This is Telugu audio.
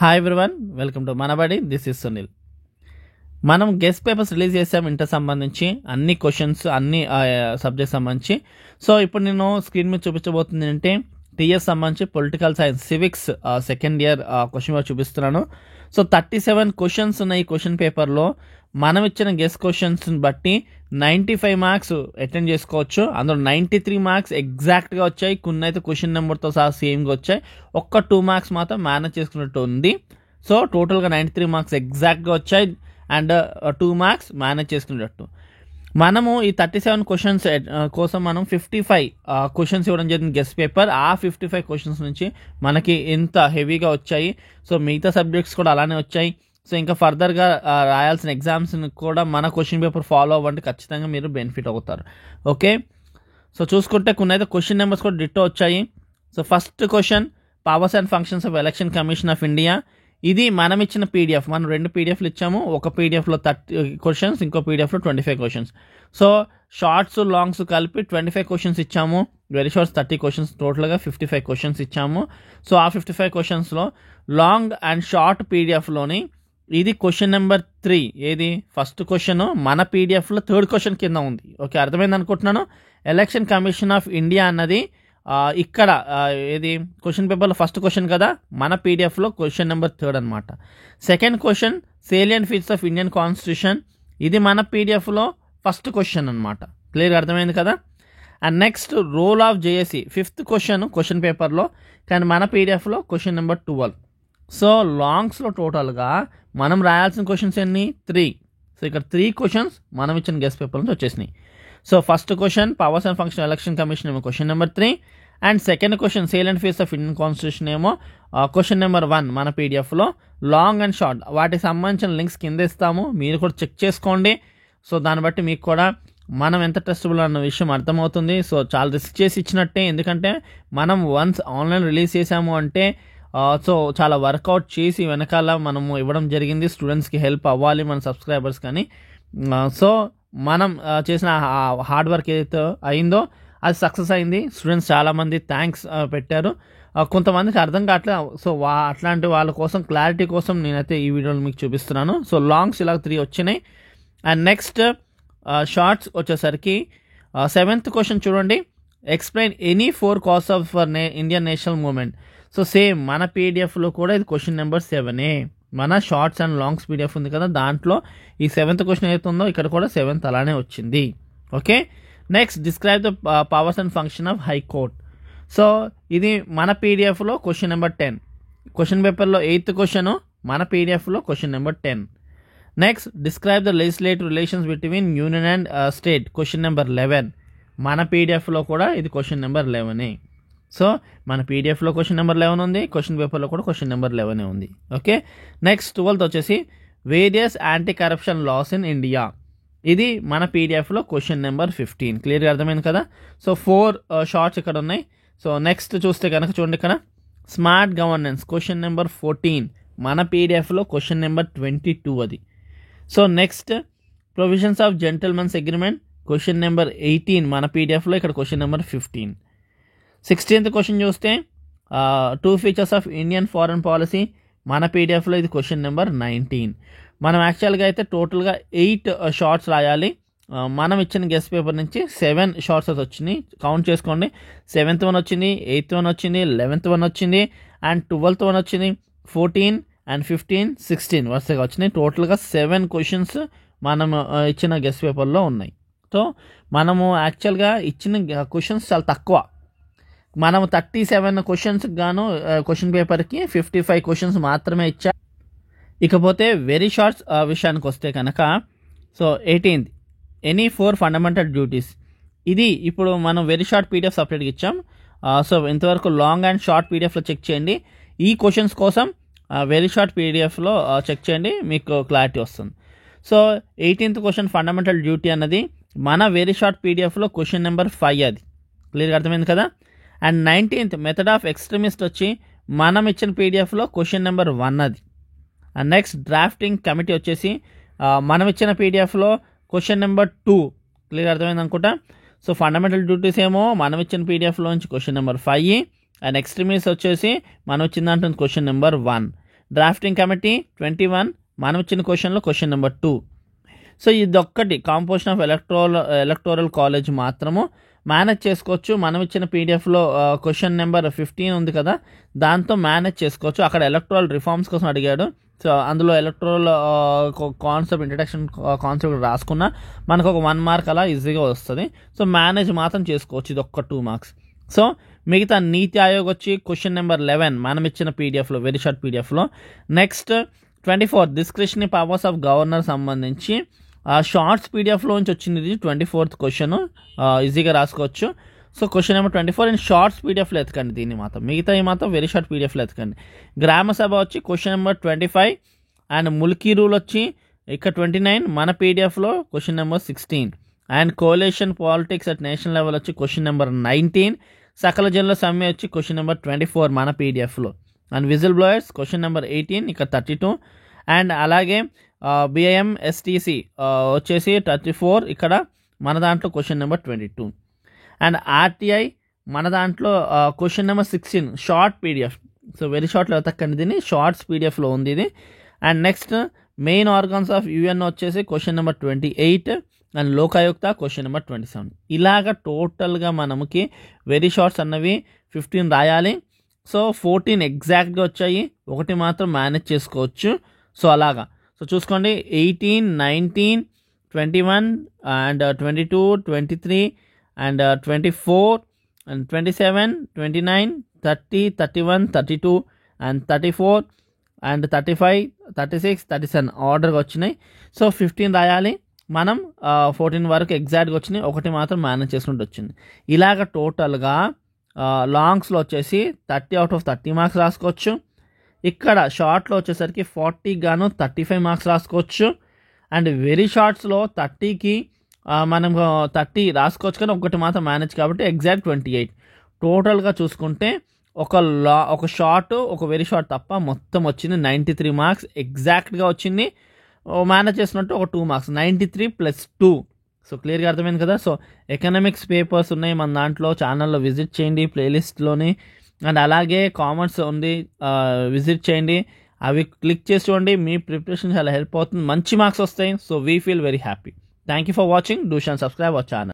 Hi everyone, welcome to Manabadi. This is Sunil. మనం గెస్ట్ పేపర్స్ రిలీజ్ చేసాం ఇంటర్ సంబంధించి అన్ని క్వశ్చన్స్ అన్ని సబ్జెక్ట్ సంబంధించి. సో ఇప్పుడు నేను స్క్రీన్ మీద చూపించబోతుంది అంటే టీఎస్ సంబంధించి political science civics second year question paper చూపిస్తున్నాను. సో 37 క్వశ్చన్స్ ఉన్నాయి ఈ క్వశ్చన్ పేపర్లో. మనం ఇచ్చిన గెస్ట్ క్వశ్చన్స్ని బట్టి 95 మార్క్స్ అటెండ్ చేసుకోవచ్చు. అందులో 93 మార్క్స్ ఎగ్జాక్ట్గా వచ్చాయి. కొన్ని అయితే క్వశ్చన్ నెంబర్తో సహా సేమ్గా వచ్చాయి. ఒక్క 2 మార్క్స్ మాత్రం మేనేజ్ చేసుకున్నట్టు ఉంది. సో టోటల్గా 93 మార్క్స్ ఎగ్జాక్ట్గా వచ్చాయి అండ్ 2 మార్క్స్ మేనేజ్ చేసుకునేటట్టు. మనము ఈ 37 క్వశ్చన్స్ కోసం మనం 55 క్వశ్చన్స్ ఇవ్వడం జరిగింది గెస్ట్ పేపర్. ఆ 55 క్వశ్చన్స్ నుంచి మనకి ఎంత హెవీగా వచ్చాయి. సో మిగతా సబ్జెక్ట్స్ కూడా అలానే వచ్చాయి. సో ఇంకా ఫర్దర్గా రాయాల్సిన ఎగ్జామ్స్ని కూడా మన క్వశ్చన్ పేపర్ ఫాలో అవ్వండి, ఖచ్చితంగా మీరు బెనిఫిట్ అవుతారు. ఓకే, సో చూసుకుంటే కొన్ని అయితే క్వశ్చన్ నెంబర్స్ కూడా డిట్టో వచ్చాయి. So first question, powers and functions of election commission of India. ఇది మనం ఇచ్చిన పీడిఎఫ్. మనం 2 పీడిఎఫ్లు ఇచ్చాము. ఒక పీడిఎఫ్లో 30 క్వశ్చన్స్, ఇంకో పీడిఎఫ్లో 25 క్వశ్చన్స్. సో షార్ట్స్ లాంగ్స్ కలిపి 25 క్వశ్చన్స్ ఇచ్చాము. వెరీ షార్ట్స్ 30 క్వశ్చన్స్, టోటల్గా 55 క్వశ్చన్స్ ఇచ్చాము. సో ఆ 55 క్వశ్చన్స్లో లాంగ్ అండ్ షార్ట్ పీడిఎఫ్లోని ఇది క్వశ్చన్ నెంబర్ 3. ఏది ఫస్ట్ క్వశ్చన్ మన పీడిఎఫ్లో 3rd క్వశ్చన్ కింద ఉంది. ఓకే, అర్థమైంది అనుకుంటున్నాను. ఎలక్షన్ కమిషన్ ఆఫ్ ఇండియా అన్నది ఇక్కడ ఏది క్వశ్చన్ పేపర్లో ఫస్ట్ క్వశ్చన్ కదా, మన పీడిఎఫ్లో క్వశ్చన్ నెంబర్ 3 అనమాట. Second question, salient features of Indian constitution. ఇది మన పీడిఎఫ్లో ఫస్ట్ క్వశ్చన్ అనమాట. క్లియర్గా అర్థమైంది కదా. And next, role of JAC 5th question పేపర్లో, కానీ మన పీడిఎఫ్లో క్వశ్చన్ నెంబర్ 12. సో లాంగ్స్లో టోటల్గా మనం రాయాల్సిన క్వశ్చన్స్ ఎన్ని? 3. సో ఇక్కడ 3 క్వశ్చన్స్ మనం ఇచ్చిన గెస్ట్ పేపర్ నుంచి వచ్చేసినాయి. So first question, powers and function election commission ఏమో question number 3. And second question, salient features of Indian constitution ఏమో క్వశ్చన్ నెంబర్ 1 మన పీడిఎఫ్లో. లాంగ్ అండ్ షార్ట్ వాటికి సంబంధించిన లింక్స్ కింద ఇస్తాము, మీరు కూడా చెక్ చేసుకోండి. సో దాన్ని బట్టి మీకు కూడా మనం ఎంత ట్రస్టబుల్ అన్న విషయం అర్థమవుతుంది. సో చాలా రిస్క్ చేసి ఇచ్చినట్టే, ఎందుకంటే మనం వన్స్ ఆన్లైన్ రిలీజ్ చేసాము అంటే సో చాలా వర్కౌట్ చేసి వెనకాల మనము ఇవ్వడం జరిగింది. స్టూడెంట్స్కి హెల్ప్ అవ్వాలి, మన సబ్స్క్రైబర్స్ కానీ. సో మనం చేసిన హార్డ్ వర్క్ ఏదైతే అయిందో అది సక్సెస్ అయింది. స్టూడెంట్స్ చాలామంది థ్యాంక్స్ పెట్టారు. కొంతమందికి అర్థం కావట్లేదు. సో అట్లాంటి వాళ్ళ కోసం క్లారిటీ కోసం నేనైతే ఈ వీడియోలో మీకు చూపిస్తున్నాను. సో లాంగ్స్ ఇలా 3 వచ్చినాయి. అండ్ నెక్స్ట్ షార్ట్స్ వచ్చేసరికి 7th క్వశ్చన్ చూడండి, explain any 4 cause of Indian national movement. So same మన పీడిఎఫ్లో కూడా ఇది క్వశ్చన్ నెంబర్ 7. మన షార్ట్స్ అండ్ లాంగ్స్ పీడిఎఫ్ ఉంది కదా, దాంట్లో ఈ 7th క్వశ్చన్ ఏదైతే ఉందో ఇక్కడ కూడా 7th అలానే వచ్చింది. Okay, next, describe the powers and function of high court. So ఇది మన పీడిఎఫ్లో క్వశ్చన్ నెంబర్ 10. క్వశ్చన్ పేపర్లో 8th క్వశ్చన్, మన పీడిఎఫ్లో question number 10. Next, describe the legislative relations between union and state, question number 11. మన పీడిఎఫ్లో కూడా ఇది క్వశ్చన్ నెంబర్ 11. సో మన పీడిఎఫ్లో క్వశ్చన్ నెంబర్ 11 ఉంది, క్వశ్చన్ పేపర్లో కూడా క్వశ్చన్ నెంబర్ 11 ఉంది. ఓకే, నెక్స్ట్ 12th వచ్చేసి various anti corruption laws in India. ఇది మన పీడిఎఫ్లో క్వశ్చన్ నెంబర్ 15. క్లియర్గా అర్థమైంది కదా. సో 4 షార్ట్స్ ఇక్కడ ఉన్నాయి. సో నెక్స్ట్ చూస్తే కనుక చూడండి, ఇక్కడ స్మార్ట్ గవర్నెన్స్ క్వశ్చన్ నెంబర్ 14, మన పీడిఎఫ్లో క్వశ్చన్ నెంబర్ 22 అది. So next, provisions of gentlemen's agreement question number 18, మన పీడిఎఫ్లో ఇక్కడ క్వశ్చన్ నెంబర్ 15. 16th క్వశ్చన్ చూస్తే 2 features of Indian foreign policy, మన పీడిఎఫ్లో ఇది క్వశ్చన్ నెంబర్ 19. మనం యాక్చువల్గా అయితే టోటల్గా 8 షార్ట్స్ రాయాలి. మనం ఇచ్చిన గెస్ట్ పేపర్ నుంచి 7 షార్ట్స్ అయితే వచ్చినాయి. కౌంట్ చేసుకోండి, 7th వన్ వచ్చింది, 8th వన్ వచ్చింది, 11th వన్ వచ్చింది, అండ్ 12th వన్ వచ్చింది, 14 అండ్ 15, 16 వరుసగా వచ్చినాయి. టోటల్గా 7 క్వశ్చన్స్ మనం ఇచ్చిన గెస్ట్ పేపర్లో ఉన్నాయి. సో మనము యాక్చువల్గా ఇచ్చిన క్వశ్చన్స్ చాలా తక్కువ. మనము 37 క్వశ్చన్స్కి గాను క్వశ్చన్ పేపర్కి 55 క్వశ్చన్స్ మాత్రమే ఇచ్చా. ఇకపోతే వెరీ షార్ట్స్ విషయానికి వస్తే కనుక, so 18th, any 4 fundamental duties. ఇది ఇప్పుడు మనం వెరీ షార్ట్ పీడిఎఫ్ సపరేట్గా ఇచ్చాం. సో ఇంతవరకు లాంగ్ అండ్ షార్ట్ పీడిఎఫ్లో చెక్ చేయండి. ఈ క్వశ్చన్స్ కోసం వెరీ షార్ట్ పీడిఎఫ్లో చెక్ చేయండి, మీకు క్లారిటీ వస్తుంది. So 18th question, fundamental duty అన్నది మన వెరీ షార్ట్ పీడిఎఫ్లో క్వశ్చన్ నెంబర్ 5 అది. క్లియర్గా అర్థమైంది కదా. And 19th, method of extremist వచ్చి మనం ఇచ్చిన పీడిఎఫ్లో క్వశ్చన్ నెంబర్ 1 అది. అండ్ నెక్స్ట్, డ్రాఫ్టింగ్ కమిటీ వచ్చేసి మనం ఇచ్చిన పీడిఎఫ్లో క్వశ్చన్ నెంబర్ 2. క్లియర్ అర్థమైంది అనుకుంటా. సో ఫండమెంటల్ డ్యూటీస్ ఏమో మనం ఇచ్చిన పీడిఎఫ్లో నుంచి క్వశ్చన్ నెంబర్ 5, అండ్ ఎక్స్ట్రీమిస్ట్ వచ్చేసి మనం వచ్చిన దాంట్లో క్వశ్చన్ నెంబర్ 1. డ్రాఫ్టింగ్ కమిటీ 21 మనం ఇచ్చిన క్వశ్చన్లో క్వశ్చన్ నెంబర్ 2. సో ఇదొక్కటి కాంపోజిషన్ ఆఫ్ ఎలక్టోరల్ కాలేజ్ మాత్రము మేనేజ్ చేసుకోవచ్చు. మనం ఇచ్చిన పీడిఎఫ్లో క్వశ్చన్ నెంబర్ 15 ఉంది కదా, దాంతో మేనేజ్ చేసుకోవచ్చు. అక్కడ ఎలక్టోరల్ రిఫార్మ్స్ కోసం అడిగాడు. సో అందులో ఎలక్టోరల్ కాన్సెప్ట్, ఇంట్రడక్షన్ కాన్సెప్ట్ రాసుకున్నా మనకు ఒక 1 మార్క్ అలా ఈజీగా వస్తుంది. సో మేనేజ్ మాత్రం చేసుకోవచ్చు, ఇది ఒక్క 2 మార్క్స్. సో మిగతా నీతి ఆయోగ్ వచ్చి క్వశ్చన్ నెంబర్ 11 మనం ఇచ్చిన పీడిఎఫ్లో, వెరీ షార్ట్ పీడిఎఫ్లో. Next 24 discretionary powers of governor సంబంధించి షార్ట్స్ పీడిఎఫ్లో నుంచి వచ్చింది. ఇది 24th క్వశ్చన్, ఈజీగా రాసుకోవచ్చు. So question number 24 and shorts పీడిఎఫ్లో ఎతకండి దీన్ని మాత్రం, మిగతా మాత్రం వెరీ షార్ట్ పీడిఎఫ్లో ఎతకండి. గ్రామ సభ వచ్చి question number 25 and Mulki rule వచ్చి ఇక్కడ 29 మన పీడిఎఫ్లో question number 16 and coalition politics at national level వచ్చి క్వశ్చన్ నెంబర్ 19. సకల జనుల సమ్మె వచ్చి క్వశ్చన్ నెంబర్ 24 మన పీడిఎఫ్లో. And whistle blowers question number 18 ఇక్కడ 32 అండ్ అలాగే బిఐఎం ఎస్టీసీ వచ్చేసి 34 ఇక్కడ మన దాంట్లో క్వశ్చన్ నెంబర్ 22 అండ్ ఆర్టీఐ మన దాంట్లో question number 16 short PDF. So very షార్ట్లో వెతకండి దీన్ని, షార్ట్స్ పీడిఎఫ్లో ఉంది ఇది. And next main organs of UN వచ్చేసి question number 28 and Lokayukta question number 27. ఇలాగ టోటల్గా మనకి వెరీ షార్ట్స్ అన్నవి 15 రాయాలి. సో 14 ఎగ్జాక్ట్గా వచ్చాయి, ఒకటి మాత్రం మేనేజ్ చేసుకోవచ్చు. సో అలాగా సో చూసుకోండి, 18, 19, 21 and 22, 23 and 24 and 27, 29, 30, 31, 32 and 34 and 35, 36, 37 ఆర్డర్గా వచ్చినాయి. సో 15 రాయాలి మనం, 14 వరకు ఎగ్జాక్ట్గా వచ్చినాయి, ఒకటి మాత్రం మేనేజ్ చేసుకుంటూ వచ్చింది. ఇలాగ టోటల్గా లాంగ్స్లో వచ్చేసి 30 out of 30 మార్క్స్ రాసుకోవచ్చు. ఇక్కడ షార్ట్లో వచ్చేసరికి 40 గాను 35 మార్క్స్ రాసుకోవచ్చు. అండ్ వెరీ షార్ట్స్లో 30కి మనం 30 రాసుకోవచ్చు, కానీ ఒకటి మాత్రం మేనేజ్ కాబట్టి ఎగ్జాక్ట్ 28. టోటల్గా చూసుకుంటే ఒక షార్ట్ ఒక వెరీ షార్ట్ తప్ప మొత్తం వచ్చింది 93 మార్క్స్ ఎగ్జాక్ట్గా వచ్చింది. మేనేజ్ చేసినట్టు ఒక 2 మార్క్స్, 93 + 2. సో క్లియర్గా అర్థమైంది కదా. సో ఎకనామిక్స్ పేపర్స్ ఉన్నాయి మన దాంట్లో, ఛానల్లో విజిట్ చేయండి ప్లేలిస్ట్లోని. అండ్ అలాగే కామెంట్స్ ఉంది, విజిట్ చేయండి, అవి క్లిక్ చేసి చూడండి, మీ ప్రిపరేషన్ చాలా హెల్ప్ అవుతుంది, మంచి మార్క్స్ వస్తాయి. So we feel very happy. Thank you for watching. Do share and subscribe our channel.